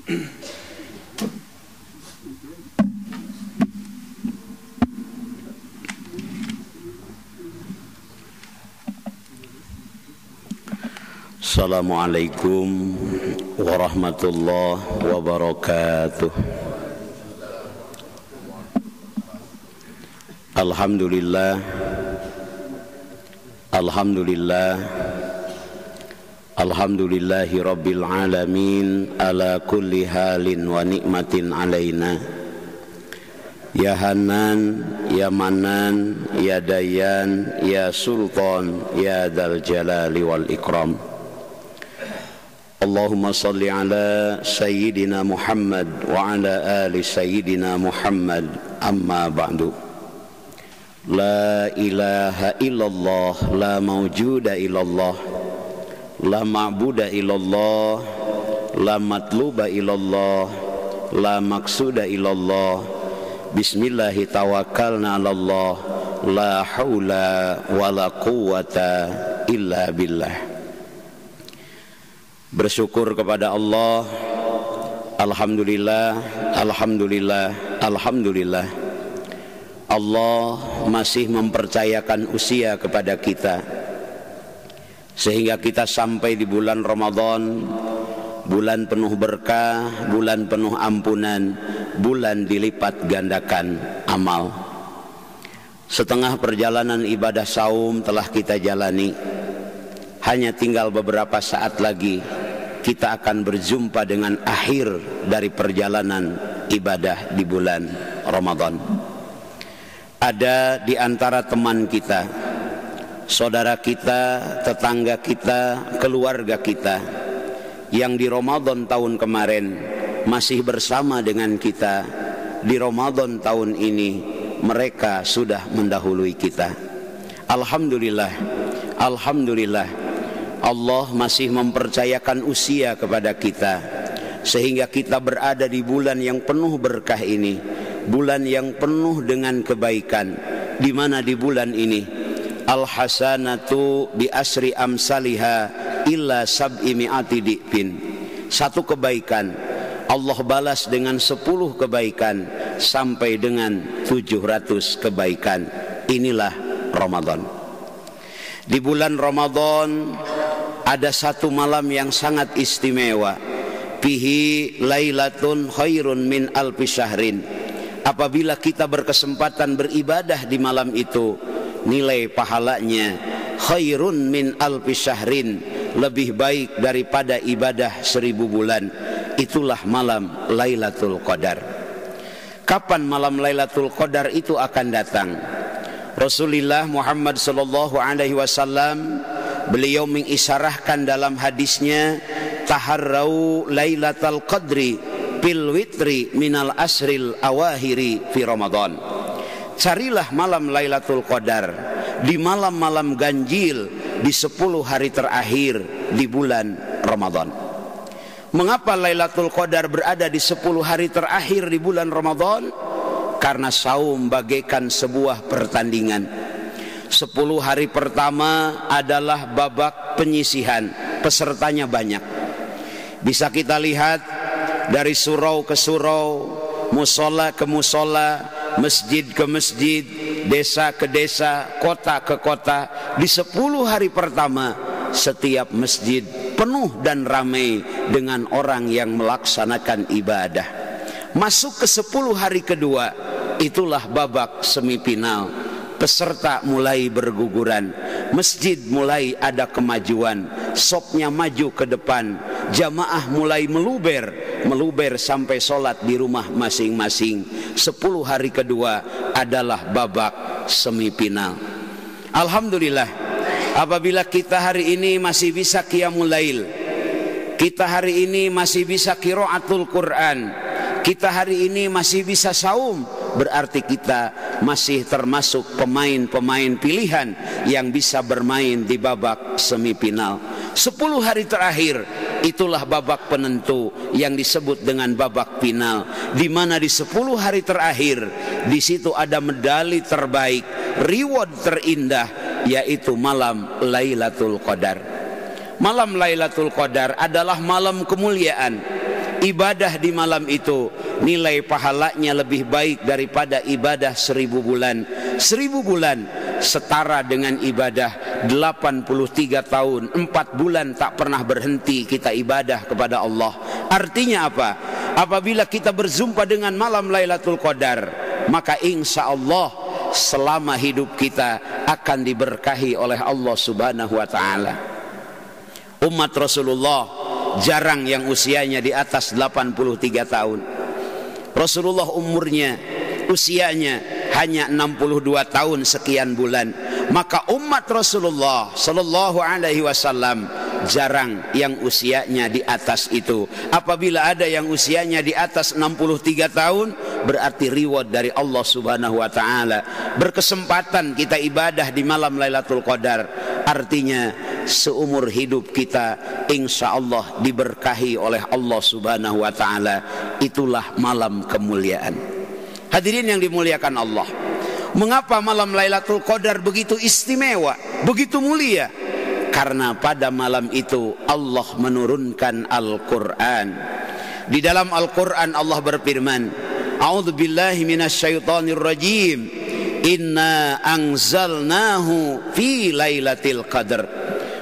Assalamualaikum warahmatullahi wabarakatuh. Alhamdulillah, alhamdulillah, alhamdulillahi rabbil alamin ala kulli halin wa nikmatin alaina. Ya Hanan, ya Manan, ya Dayan, ya Sultan, ya Dzal Jalali wal Ikram. Allahumma salli ala Sayyidina Muhammad wa ala ali Sayyidina Muhammad, amma ba'du. La ilaha illallah, la mawjuda illallah, la ma'buda illallah, la matluba illallah, la maksuda illallah. Bismillahi tawakkalna ala Allah, la hawla wa la quwwata illa billah. Bersyukur kepada Allah. Alhamdulillah, alhamdulillah, alhamdulillah. Allah masih mempercayakan usia kepada kita sehingga kita sampai di bulan Ramadan, bulan penuh berkah, bulan penuh ampunan, bulan dilipat gandakan amal. Setengah perjalanan ibadah saum telah kita jalani. Hanya tinggal beberapa saat lagi kita akan berjumpa dengan akhir dari perjalanan ibadah di bulan Ramadan. Ada di antara teman kita, saudara kita, tetangga kita, keluarga kita yang di Ramadan tahun kemarin masih bersama dengan kita. Di Ramadan tahun ini mereka sudah mendahului kita. Alhamdulillah, alhamdulillah. Allah masih mempercayakan usia kepada kita sehingga kita berada di bulan yang penuh berkah ini, bulan yang penuh dengan kebaikan. Di mana di bulan ini al-hasanatu bi asri amsalha illa sab'i mi'ati di'fin. Satu kebaikan Allah balas dengan 10 kebaikan sampai dengan 700 kebaikan. Inilah Ramadan. Di bulan Ramadan ada satu malam yang sangat istimewa. Fihi lailatun khairun min alfi syahrin. Apabila kita berkesempatan beribadah di malam itu, nilai pahalanya khairun min alfi syahrin, lebih baik daripada ibadah 1000 bulan. Itulah malam Lailatul Qadar. Kapan malam Lailatul Qadar itu akan datang? Rasulullah Muhammad sallallahu alaihi wasallam beliau mengisyaratkan dalam hadisnya, taharrau lailatal qadri bil witri minal asril awahiri fi Ramadan. Carilah malam Lailatul Qadar di malam-malam ganjil di 10 hari terakhir di bulan Ramadan. Mengapa Lailatul Qadar berada di 10 hari terakhir di bulan Ramadan? Karena saum bagaikan sebuah pertandingan. 10 hari pertama adalah babak penyisihan, pesertanya banyak. Bisa kita lihat dari surau ke surau, musola ke musola, masjid ke masjid, desa ke desa, kota ke kota. Di 10 hari pertama setiap masjid penuh dan ramai dengan orang yang melaksanakan ibadah. Masuk ke 10 hari kedua, itulah babak semifinal. Peserta mulai berguguran, masjid mulai ada kemajuan, sopnya maju ke depan, jamaah mulai meluber sampai sholat di rumah masing-masing. 10 hari kedua adalah babak semifinal. Alhamdulillah, apabila kita hari ini masih bisa qiyamul lail, kita hari ini masih bisa qiraatul Quran, kita hari ini masih bisa saum, berarti kita masih termasuk pemain-pemain pilihan yang bisa bermain di babak semifinal. 10 hari terakhir itulah babak penentu yang disebut dengan babak final, di mana di 10 hari terakhir di situ ada medali terbaik, reward terindah, yaitu malam Lailatul Qadar. Malam Lailatul Qadar adalah malam kemuliaan. ibadah di malam itu nilai pahalanya lebih baik daripada ibadah 1000 bulan. 1000 bulan setara dengan ibadah 83 tahun, 4 bulan tak pernah berhenti kita ibadah kepada Allah. Artinya apa? Apabila kita berjumpa dengan malam Lailatul Qadar, maka insya Allah selama hidup kita akan diberkahi oleh Allah Subhanahu wa ta'ala. Umat Rasulullah jarang yang usianya di atas 83 tahun. Rasulullah umurnya, usianya hanya 62 tahun sekian bulan. Maka umat Rasulullah sallallahu alaihi wasallam jarang yang usianya di atas itu. Apabila ada yang usianya di atas 63 tahun, berarti reward dari Allah Subhanahu wa taala. Berkesempatan kita ibadah di malam Lailatul Qadar, artinya seumur hidup kita insya Allah diberkahi oleh Allah Subhanahu wa taala. Itulah malam kemuliaan. Hadirin yang dimuliakan Allah, mengapa malam Lailatul Qadar begitu istimewa, begitu mulia? Karena pada malam itu Allah menurunkan Al-Quran. Di dalam Al-Quran Allah berfirman, A'udzubillahi minasyaitonir rajim, Inna anzalnahu fi lailatul qadar.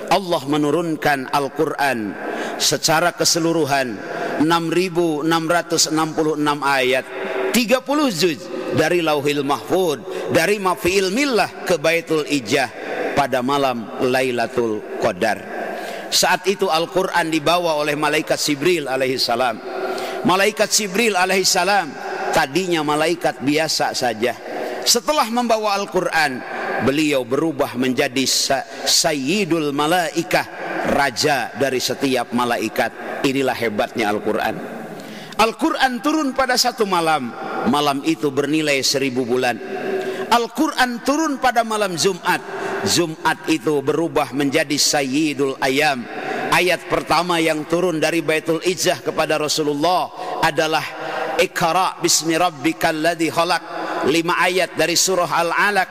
Allah menurunkan Al-Quran secara keseluruhan 6.666 ayat, 30 juz dari Lauhil Mahfud, dari Mafi'il Millah ke Baitul Ijah pada malam Lailatul Qadar. Saat itu Al-Quran dibawa oleh malaikat Jibril alaihissalam. Malaikat Jibril alaihissalam tadinya malaikat biasa saja. Setelah membawa Al-Quran, beliau berubah menjadi Sayyidul Malaikah, raja dari setiap malaikat. Inilah hebatnya Al-Quran. Al-Quran turun pada satu malam. Malam itu bernilai 1000 bulan. Al-Quran turun pada malam Jumat. Jumat itu berubah menjadi Sayyidul Ayam. Ayat pertama yang turun dari Baitul Izzah kepada Rasulullah adalah Iqra bismi rabbikal ladzi khalaq. 5 ayat dari surah Al-Alaq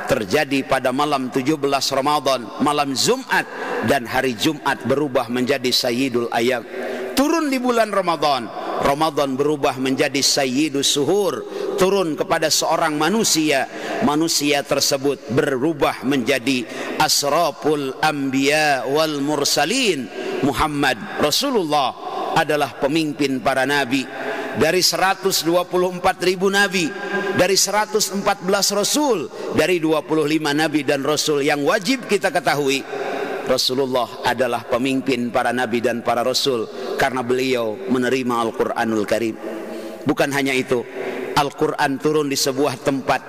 terjadi pada malam 17 Ramadan, malam Jumat, dan hari Jumat berubah menjadi Sayyidul Ayam. Turun di bulan Ramadan, Ramadan berubah menjadi Sayyidus Suhur, turun kepada seorang manusia. Manusia tersebut berubah menjadi Asraful Anbiya wal Mursalin. Muhammad Rasulullah adalah pemimpin para nabi. Dari 124.000 nabi, dari 114 rasul, dari 25 nabi dan rasul yang wajib kita ketahui, Rasulullah adalah pemimpin para nabi dan para rasul karena beliau menerima Al-Quranul Karim. Bukan hanya itu, Al-Quran turun di sebuah tempat,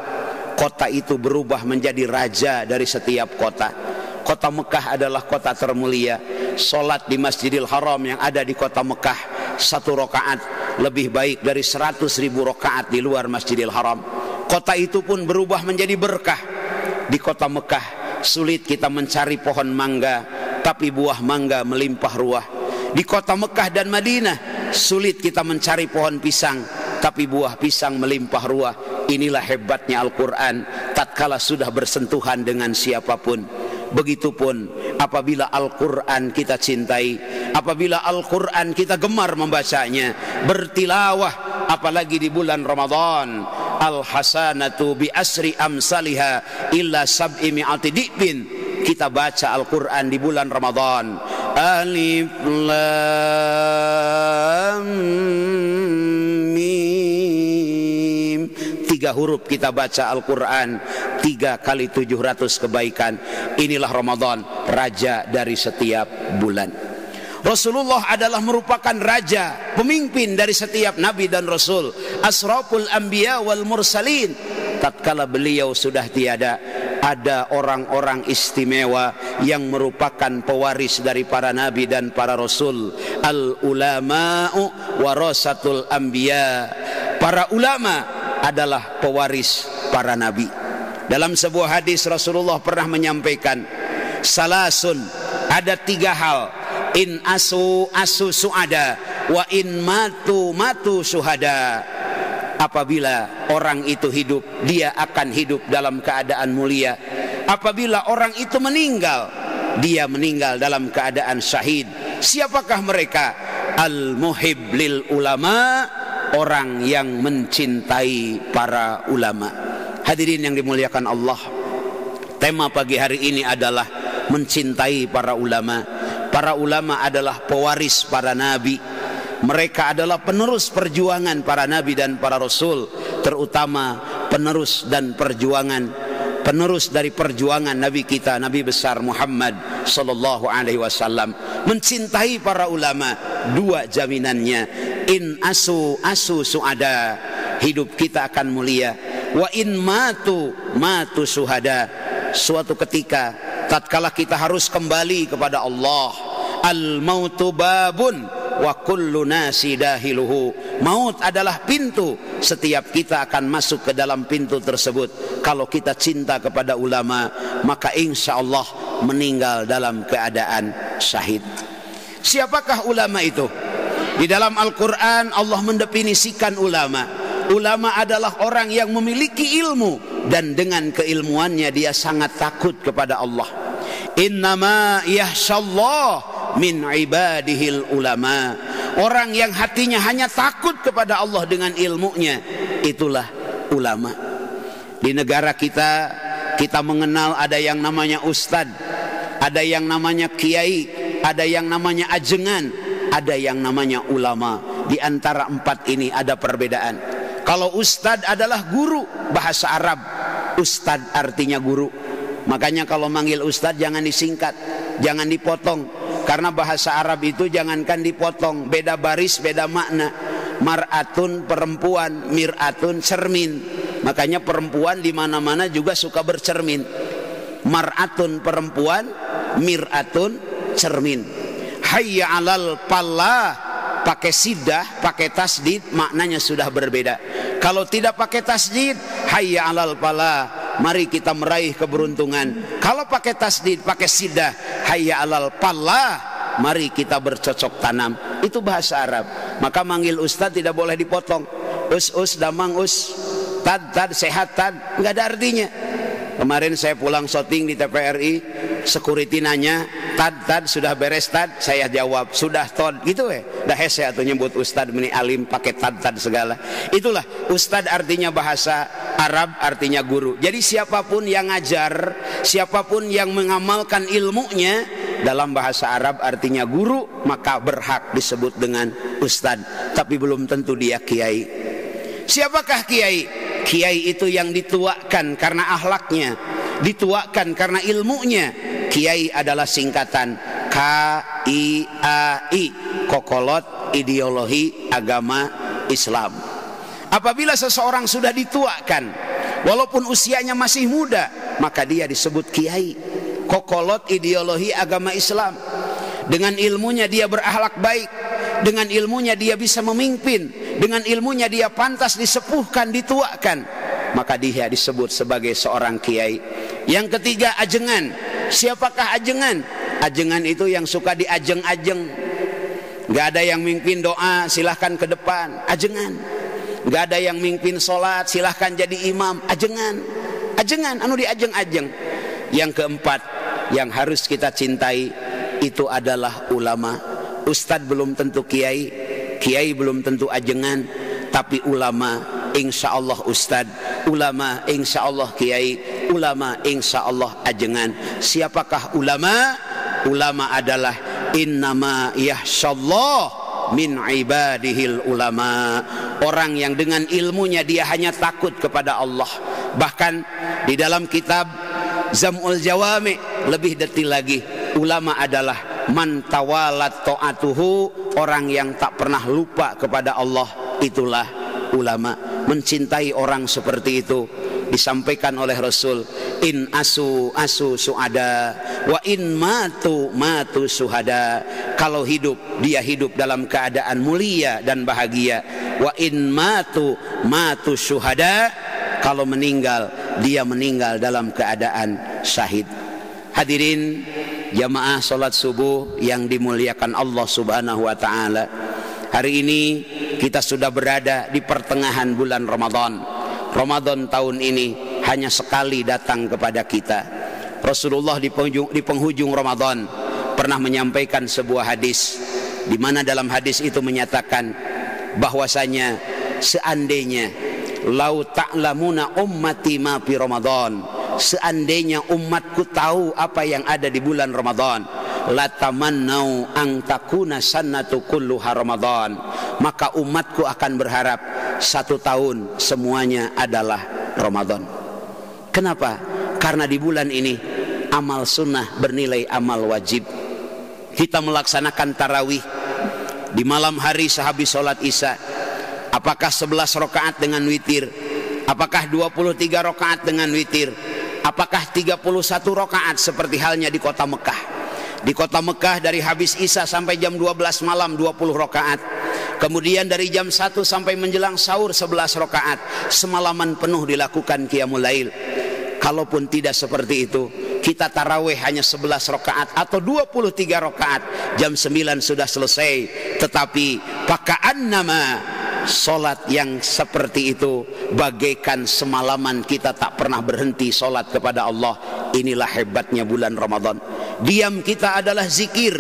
kota itu berubah menjadi raja dari setiap kota. Kota Mekah adalah kota termulia. Solat di Masjidil Haram yang ada di kota Mekah, 1 rakaat lebih baik dari 100.000 rakaat di luar Masjidil Haram. Kota itu pun berubah menjadi berkah. Di kota Mekah sulit kita mencari pohon mangga, tapi buah mangga melimpah ruah. Di kota Mekah dan Madinah sulit kita mencari pohon pisang, tapi buah pisang melimpah ruah. Inilah hebatnya Al-Quran, tatkala sudah bersentuhan dengan siapapun. Begitupun apabila Al-Quran kita cintai, apabila Al-Quran kita gemar membacanya, bertilawah, apalagi di bulan Ramadan. Al-hasanatu bi asri amsalha illa sab'i mi'ati di'bin. Kita baca Al-Quran di bulan Ramadan. Alif Lam Mim, 3 huruf kita baca Al-Quran, 3 kali 700 kebaikan. Inilah Ramadan, raja dari setiap bulan. Rasulullah adalah merupakan raja, pemimpin dari setiap nabi dan rasul, Asraful Anbiya wal Mursalin. Tatkala beliau sudah tiada, ada orang-orang istimewa yang merupakan pewaris dari para nabi dan para rasul. Al-ulama'u warasatul anbiya. Para ulama adalah pewaris para nabi. Dalam sebuah hadis Rasulullah pernah menyampaikan, salasun, ada 3 hal. In asu suada, wa in matu syuhada. Apabila orang itu hidup, dia akan hidup dalam keadaan mulia. Apabila orang itu meninggal, dia meninggal dalam keadaan syahid. Siapakah mereka? al-muhib lil ulama, orang yang mencintai para ulama. Hadirin yang dimuliakan Allah, tema pagi hari ini adalah mencintai para ulama. Para ulama adalah pewaris para nabi. Mereka adalah penerus perjuangan para nabi dan para rasul, terutama penerus dari perjuangan nabi kita, nabi besar Muhammad sallallahu alaihi wasallam. Mencintai para ulama, dua jaminannya: in asu suada, hidup kita akan mulia; wa in matu suhada, suatu ketika tatkala kita harus kembali kepada Allah. Al mautu babun wa kullu nasi dahiluhu, maut adalah pintu, setiap kita akan masuk ke dalam pintu tersebut. Kalau kita cinta kepada ulama, maka insya Allah meninggal dalam keadaan syahid. Siapakah ulama itu? Di dalam Al-Quran Allah mendefinisikan ulama. Ulama adalah orang yang memiliki ilmu, dan dengan keilmuannya dia sangat takut kepada Allah. Innama yahsyallah min ibadihil ulama, orang yang hatinya hanya takut kepada Allah dengan ilmunya, itulah ulama. Di negara kita mengenal ada yang namanya ustad, ada yang namanya kiai, ada yang namanya ajengan, ada yang namanya ulama. Di antara empat ini ada perbedaan. Kalau ustad adalah guru bahasa Arab, ustad artinya guru. Makanya kalau manggil ustad jangan disingkat, jangan dipotong. Karena bahasa Arab itu jangankan dipotong, beda baris, beda makna. Mar'atun perempuan, mir'atun cermin. Makanya perempuan di mana-mana juga suka bercermin. Mar'atun perempuan, mir'atun cermin. Hayya 'alal falah, pakai sidah, pakai tasdid, maknanya sudah berbeda. Kalau tidak pakai tasdid, hayya 'alal falah, mari kita meraih keberuntungan. Kalau pakai tasdid, pakai sidah, hayya 'alal falah, mari kita bercocok tanam. Itu bahasa Arab. Maka manggil ustaz tidak boleh dipotong. Us damang us, tad sehat tad, nggak ada artinya. Kemarin saya pulang syuting di TVRI, security nanya, tad sudah beres tad? Saya jawab sudah tod, gitu dah hese atau nyebut ustad meni alim pakai tad segala. Itulah ustad artinya bahasa Arab, artinya guru. Jadi siapapun yang ngajar, siapapun yang mengamalkan ilmunya, dalam bahasa Arab artinya guru, maka berhak disebut dengan ustad. Tapi belum tentu dia kiai. Siapakah kiai? Kiai itu yang dituakan karena akhlaknya, dituakan karena ilmunya. Kiai adalah singkatan KIAI, kokolot ideologi agama Islam. Apabila seseorang sudah dituakan, walaupun usianya masih muda, maka dia disebut kiai, kokolot ideologi agama Islam. Dengan ilmunya dia berakhlak baik, dengan ilmunya dia bisa memimpin, dengan ilmunya dia pantas disepuhkan, dituakan, maka dia disebut sebagai seorang kiai. Yang ketiga, ajengan. Siapakah ajengan? Ajengan itu yang suka diajeng-ajeng. Gak ada yang mimpin doa, silahkan ke depan, ajengan. Gak ada yang mimpin sholat, silahkan jadi imam, ajengan. Ajengan, anu diajeng-ajeng. Yang keempat, yang harus kita cintai, itu adalah ulama. Ustadz belum tentu kiai, kiai belum tentu ajengan, tapi ulama insya Allah ustadz, ulama insya Allah kiai, ulama insya Allah ajengan. Siapakah ulama? Ulama adalah innama yahsyallah min ibadihil ulama, orang yang dengan ilmunya dia hanya takut kepada Allah. Bahkan di dalam kitab Zam'ul Jawami lebih detail lagi, ulama adalah man tawalat ta'atuhu, orang yang tak pernah lupa kepada Allah, itulah ulama. Mencintai orang seperti itu disampaikan oleh Rasul, in asu suada wa in matu suhada. Kalau hidup, dia hidup dalam keadaan mulia dan bahagia. Wa in matu suhada, kalau meninggal, dia meninggal dalam keadaan syahid. Hadirin jamaah salat subuh yang dimuliakan Allah Subhanahu wa taala. Hari ini kita sudah berada di pertengahan bulan Ramadan. Ramadan tahun ini hanya sekali datang kepada kita. Rasulullah di penghujung Ramadan pernah menyampaikan sebuah hadis. di mana dalam hadis itu menyatakan bahwasanya seandainya lau ta'lamuna ummati ma fi Ramadan, seandainya umatku tahu apa yang ada di bulan Ramadan, latamannau ang takuna sannatu kulluha Ramadan, maka umatku akan berharap 1 tahun semuanya adalah Ramadan. Kenapa? Karena di bulan ini amal sunnah bernilai amal wajib. Kita melaksanakan tarawih di malam hari sehabis sholat isya. Apakah 11 rakaat dengan witir? Apakah 23 rakaat dengan witir? Apakah 31 rakaat seperti halnya di kota Mekah? Di kota Mekah dari habis isya sampai jam 12 malam 20 rakaat. Kemudian dari jam 1 sampai menjelang sahur 11 rakaat. Semalaman penuh dilakukan qiyamul lail. Kalaupun tidak seperti itu, kita tarawih hanya 11 rakaat atau 23 rakaat, jam 9 sudah selesai. Tetapi paka'annama solat yang seperti itu bagaikan semalaman kita tak pernah berhenti solat kepada Allah. Inilah hebatnya bulan Ramadan. Diam kita adalah zikir,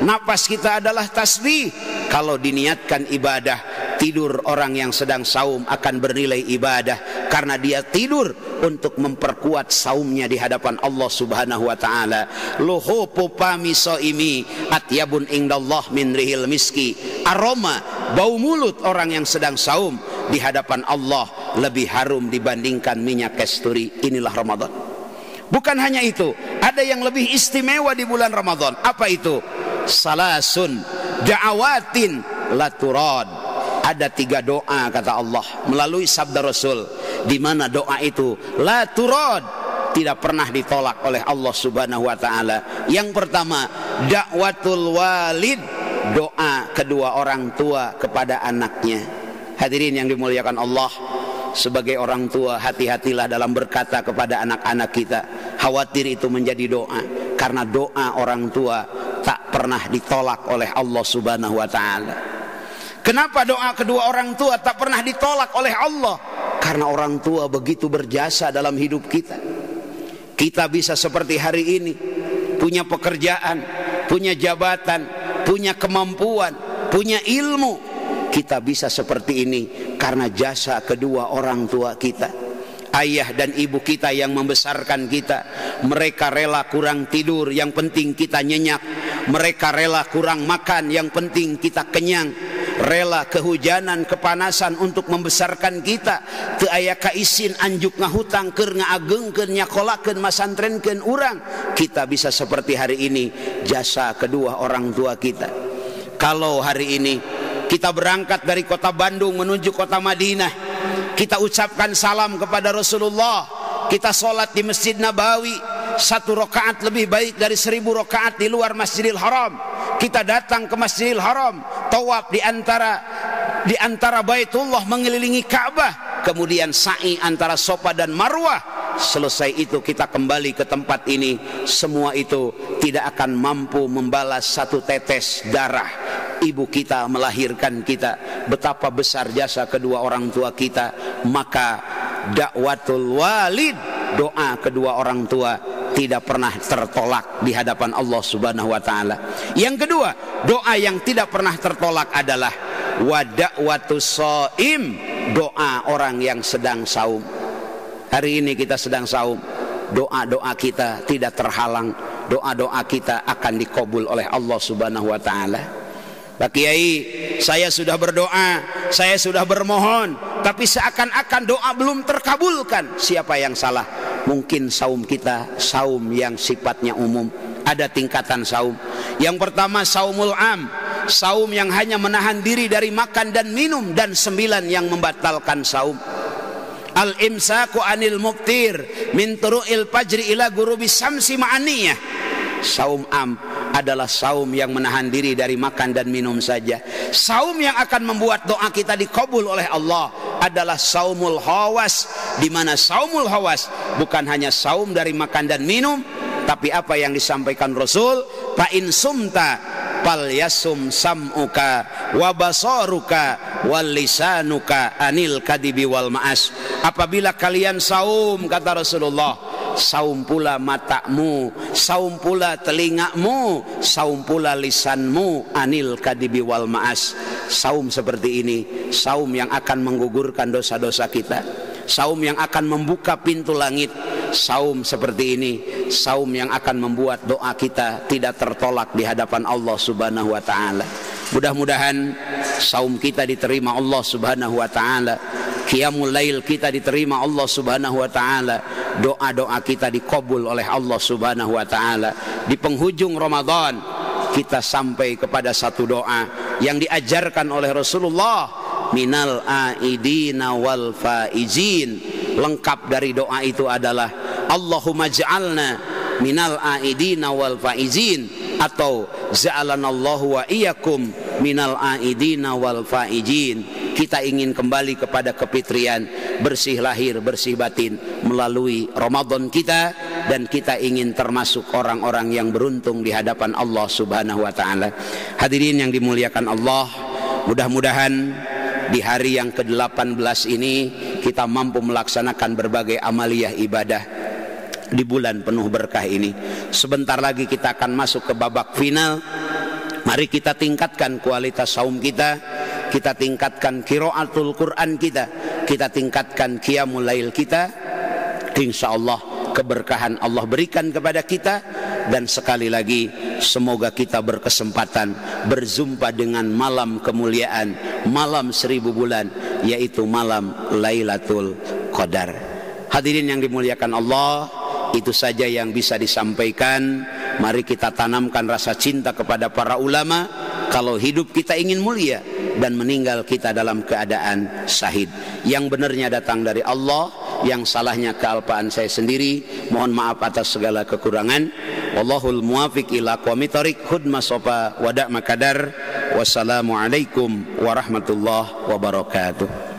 napas kita adalah tasbih. Kalau diniatkan ibadah, tidur orang yang sedang saum akan bernilai ibadah, karena dia tidur untuk memperkuat saumnya di hadapan Allah Subhanahu wa taala. Luhupu pami soimi atyabun indallah min rihil miski. Aroma bau mulut orang yang sedang saum di hadapan Allah lebih harum dibandingkan minyak kasturi. Inilah Ramadan. Bukan hanya itu, ada yang lebih istimewa di bulan Ramadan. Apa itu? Salasun da'awatin la turad. Ada 3 doa kata Allah melalui sabda Rasul, di mana doa itu la turad, tidak pernah ditolak oleh Allah Subhanahu wa taala. Yang pertama, da'watul walid, doa kedua orang tua kepada anaknya. Hadirin yang dimuliakan Allah, sebagai orang tua hati-hatilah dalam berkata kepada anak-anak kita. Khawatir itu menjadi doa, karena doa orang tua tak pernah ditolak oleh Allah Subhanahu wa taala. Kenapa doa kedua orang tua tak pernah ditolak oleh Allah? Karena orang tua begitu berjasa dalam hidup kita. Kita bisa seperti hari ini, punya pekerjaan, punya jabatan, punya kemampuan, punya ilmu. Kita bisa seperti ini karena jasa kedua orang tua kita. Ayah dan ibu kita yang membesarkan kita, mereka rela kurang tidur, yang penting kita nyenyak. Mereka rela kurang makan, yang penting kita kenyang. Rela kehujanan, kepanasan untuk membesarkan kita. Teu aya kaisin anjuk ngahutang keur ngaagengkeun nyakolakeun masantrenkeun urang. Kita bisa seperti hari ini, jasa kedua orang tua kita. Kalau hari ini kita berangkat dari kota Bandung menuju kota Madinah, kita ucapkan salam kepada Rasulullah, kita sholat di Masjid Nabawi, 1 rakaat lebih baik dari 1000 rakaat di luar Masjidil Haram. Kita datang ke Masjidil Haram, tawaf di antara Baitullah, mengelilingi Ka'bah, kemudian sa'i antara Safa dan Marwah. Selesai itu kita kembali ke tempat ini. Semua itu tidak akan mampu membalas 1 tetes darah ibu kita melahirkan kita. Betapa besar jasa kedua orang tua kita. Maka dakwatul walid, doa kedua orang tua, tidak pernah tertolak di hadapan Allah Subhanahu wa taala. Yang kedua, doa yang tidak pernah tertolak adalah wa da'watus shaim, doa orang yang sedang saum. Hari ini kita sedang saum, doa-doa kita tidak terhalang, doa-doa kita akan dikabul oleh Allah Subhanahu wa taala. Pak Kiai, saya sudah berdoa, saya sudah bermohon, tapi seakan-akan doa belum terkabulkan. Siapa yang salah? Mungkin saum kita saum yang sifatnya umum. Ada tingkatan saum. Yang pertama saumul am, saum yang hanya menahan diri dari makan dan minum, dan 9 yang membatalkan saum. Al-imsaku anil muftir min turu'il fajri ila ghurubis syamsi ma'aniyah. Saum am adalah saum yang menahan diri dari makan dan minum saja. Saum yang akan membuat doa kita dikabul oleh Allah adalah saumul hawas, di mana saumul hawas bukan hanya saum dari makan dan minum, tapi apa yang disampaikan Rasul, fa in sumta fal yasum sam'uka wa basaruka wal lisanuka anil kadibi wal ma'as. Apabila kalian saum, kata Rasulullah, saum pula matamu, saum pula telingamu, saum pula lisanmu anil kadibi wal ma'as. Saum seperti ini, saum yang akan menggugurkan dosa-dosa kita, saum yang akan membuka pintu langit. Saum seperti ini, saum yang akan membuat doa kita tidak tertolak di hadapan Allah Subhanahu wa taala. Mudah-mudahan saum kita diterima Allah Subhanahu wa taala, qiyamul lail kita diterima Allah Subhanahu wa taala, doa-doa kita dikabul oleh Allah Subhanahu wa taala. Di penghujung Ramadan kita sampai kepada satu doa yang diajarkan oleh Rasulullah, minal aidina wal faizin. Lengkap dari doa itu adalah Allahumma ja'alna minal aidina wal faizin, atau ja'alanallahu wa iyyakum minal aidina wal faizin. Kita ingin kembali kepada kefitrian, bersih lahir bersih batin melalui Ramadan kita, dan kita ingin termasuk orang-orang yang beruntung di hadapan Allah Subhanahu wa taala. Hadirin yang dimuliakan Allah, mudah-mudahan di hari yang ke-18 ini kita mampu melaksanakan berbagai amaliyah ibadah di bulan penuh berkah ini. Sebentar lagi kita akan masuk ke babak final. Mari kita tingkatkan kualitas saum kita, kita tingkatkan qiraatul Quran kita tingkatkan qiyamul lail kita. Insyaallah keberkahan Allah berikan kepada kita, dan sekali lagi semoga kita berkesempatan berjumpa dengan malam kemuliaan, malam 1000 bulan, yaitu malam Lailatul Qadar. Hadirin yang dimuliakan Allah, itu saja yang bisa disampaikan. Mari kita tanamkan rasa cinta kepada para ulama. Kalau hidup kita ingin mulia dan meninggal kita dalam keadaan syahid. Yang benarnya datang dari Allah, yang salahnya kealpaan saya sendiri. Mohon maaf atas segala kekurangan. Wallahul muwafiq ila aqwamit thoriq. Hudma sofa wada' makadar. Wassalamualaikum warahmatullahi wabarakatuh.